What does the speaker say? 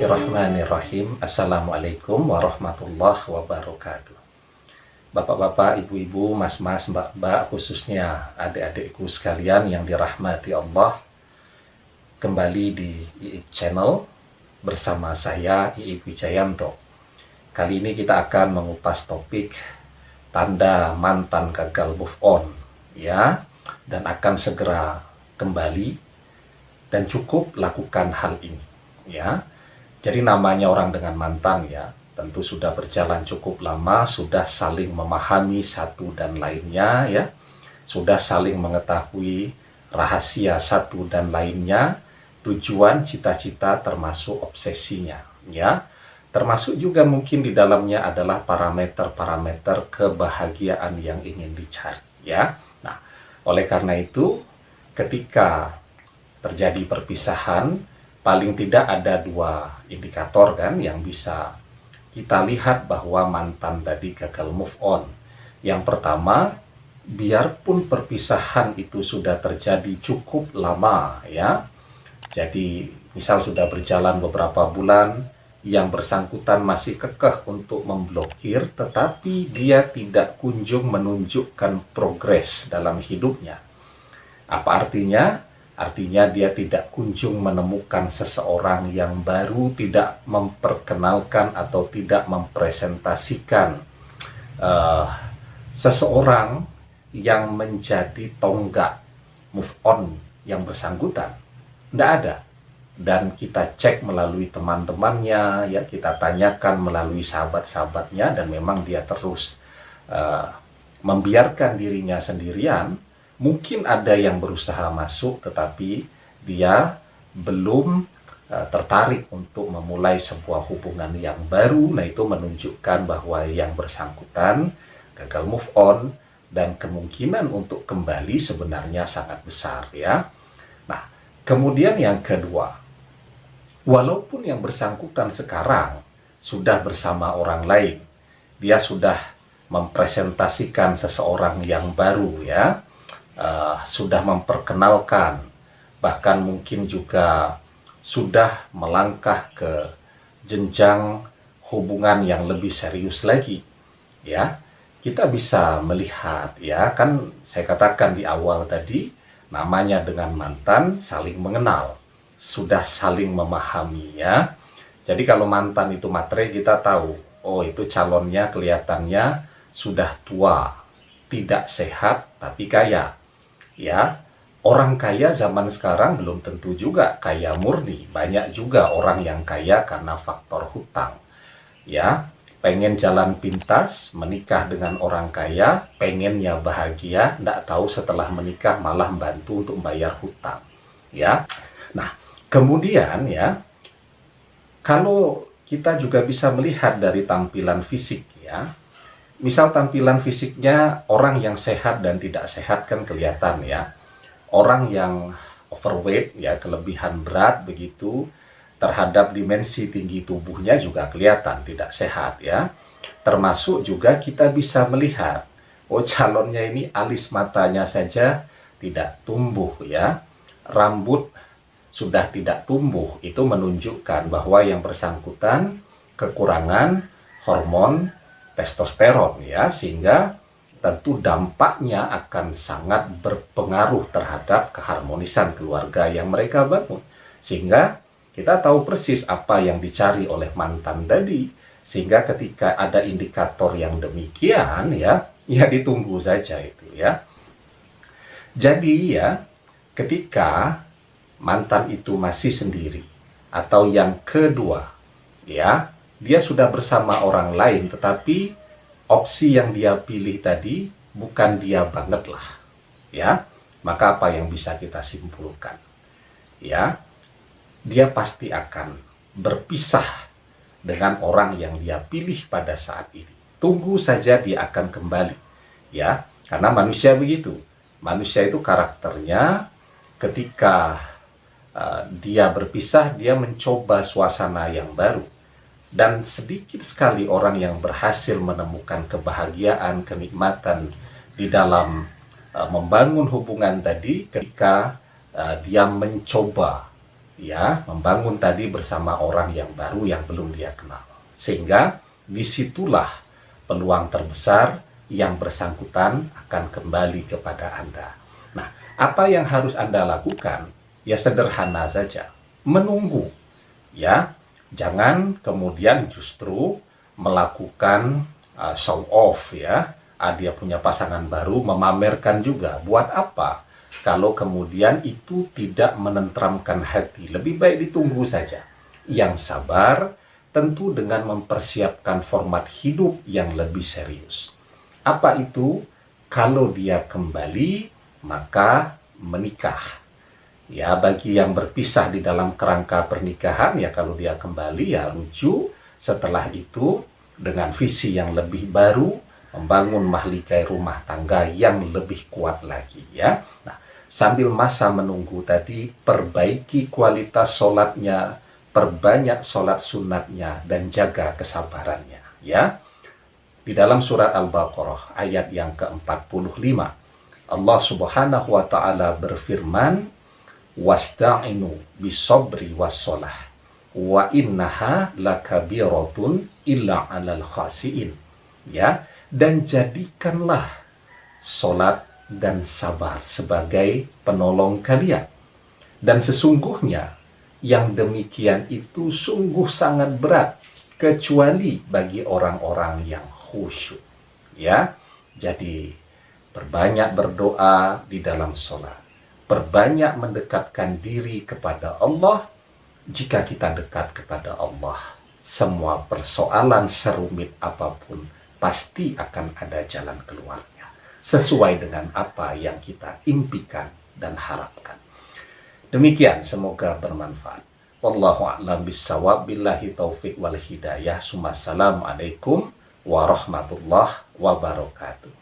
Bismillahirrahmanirrahim. Assalamualaikum warahmatullahi wabarakatuh. Bapak-bapak, ibu-ibu, mas-mas, mbak-mbak, khususnya adik-adikku sekalian yang dirahmati Allah, kembali di IIP Channel bersama saya IIP Wijayanto. Kali ini kita akan mengupas topik tanda mantan gagal move on, ya, dan akan segera kembali dan cukup lakukan hal ini, ya. Jadi namanya orang dengan mantan, ya, tentu sudah berjalan cukup lama, sudah saling memahami satu dan lainnya, ya, sudah saling mengetahui rahasia satu dan lainnya, tujuan, cita-cita, termasuk obsesinya, ya, termasuk juga mungkin di dalamnya adalah parameter-parameter kebahagiaan yang ingin dicari, ya. Nah, oleh karena itu, ketika terjadi perpisahan, paling tidak ada dua indikator kan yang bisa kita lihat bahwa mantan tadi gagal move on. Yang pertama, biarpun perpisahan itu sudah terjadi cukup lama, ya. Jadi misal sudah berjalan beberapa bulan, yang bersangkutan masih kekeh untuk memblokir, tetapi dia tidak kunjung menunjukkan progres dalam hidupnya. Apa artinya? Artinya dia tidak kunjung menemukan seseorang yang baru, tidak memperkenalkan atau tidak mempresentasikan seseorang yang menjadi tonggak move on yang bersangkutan. Tidak ada. Dan kita cek melalui teman-temannya, ya, kita tanyakan melalui sahabat-sahabatnya, dan memang dia terus membiarkan dirinya sendirian. Mungkin ada yang berusaha masuk, tetapi dia belum tertarik untuk memulai sebuah hubungan yang baru. Nah, itu menunjukkan bahwa yang bersangkutan gagal move on, dan kemungkinan untuk kembali sebenarnya sangat besar, ya. Nah, kemudian yang kedua, walaupun yang bersangkutan sekarang sudah bersama orang lain, dia sudah mempresentasikan seseorang yang baru, ya, sudah memperkenalkan, bahkan mungkin juga sudah melangkah ke jenjang hubungan yang lebih serius lagi, ya. Kita bisa melihat, ya, kan saya katakan di awal tadi, namanya dengan mantan saling mengenal, sudah saling memahami, ya. Jadi kalau mantan itu matre, kita tahu, oh itu calonnya kelihatannya sudah tua, tidak sehat tapi kaya. Ya, orang kaya zaman sekarang belum tentu juga kaya murni. Banyak juga orang yang kaya karena faktor hutang. Ya, pengen jalan pintas, menikah dengan orang kaya, pengennya bahagia, tidak tahu setelah menikah malah membantu untuk membayar hutang. Ya, nah kemudian, ya, kalau kita juga bisa melihat dari tampilan fisik, ya. Misal tampilan fisiknya orang yang sehat dan tidak sehat kan kelihatan, ya. Orang yang overweight, ya, kelebihan berat begitu, terhadap dimensi tinggi tubuhnya juga kelihatan tidak sehat, ya. Termasuk juga kita bisa melihat, oh calonnya ini alis matanya saja tidak tumbuh, ya. Rambut sudah tidak tumbuh, itu menunjukkan bahwa yang bersangkutan kekurangan hormon testosteron, ya, sehingga tentu dampaknya akan sangat berpengaruh terhadap keharmonisan keluarga yang mereka bangun. Sehingga kita tahu persis apa yang dicari oleh mantan tadi, sehingga ketika ada indikator yang demikian, ya, ya ditunggu saja itu, ya. Jadi, ya, ketika mantan itu masih sendiri, atau yang kedua, ya, dia sudah bersama orang lain, tetapi opsi yang dia pilih tadi bukan dia banget lah, ya. Maka apa yang bisa kita simpulkan? Ya, dia pasti akan berpisah dengan orang yang dia pilih pada saat ini. Tunggu saja dia akan kembali, ya. Karena manusia begitu. Manusia itu karakternya ketika dia berpisah, dia mencoba suasana yang baru. Dan sedikit sekali orang yang berhasil menemukan kebahagiaan, kenikmatan di dalam membangun hubungan tadi ketika dia mencoba, ya, membangun tadi bersama orang yang baru yang belum dia kenal. Sehingga disitulah peluang terbesar yang bersangkutan akan kembali kepada Anda. Nah, apa yang harus Anda lakukan? Ya sederhana saja, menunggu. Ya, jangan kemudian justru melakukan show off ya. Dia punya pasangan baru, memamerkan juga. Buat apa? Kalau kemudian itu tidak menenteramkan hati, lebih baik ditunggu saja. Yang sabar, tentu dengan mempersiapkan format hidup yang lebih serius. Apa itu? Kalau dia kembali, maka menikah. Ya, bagi yang berpisah di dalam kerangka pernikahan, ya kalau dia kembali, ya rujuk. Setelah itu, dengan visi yang lebih baru, membangun mahligai rumah tangga yang lebih kuat lagi ya. Nah, sambil masa menunggu tadi, perbaiki kualitas sholatnya, perbanyak sholat sunatnya, dan jaga kesabarannya ya. Di dalam surat Al-Baqarah ayat yang ke-45, Allah Subhanahu wa taala berfirman, "Wasta'inu bisobri wassalah, wa innaha lakabiratun illa 'alal khasiin." Ya, dan jadikanlah sholat dan sabar sebagai penolong kalian. Dan sesungguhnya yang demikian itu sungguh sangat berat, kecuali bagi orang-orang yang khusyuk. Ya, jadi perbanyak berdoa di dalam sholat, perbanyak mendekatkan diri kepada Allah. Jika kita dekat kepada Allah, semua persoalan serumit apapun pasti akan ada jalan keluarnya, sesuai dengan apa yang kita impikan dan harapkan. Demikian, semoga bermanfaat. Wallahu a'lam bishawab, billahi taufiq wal hidayah. Assalamualaikum warahmatullahi wabarakatuh.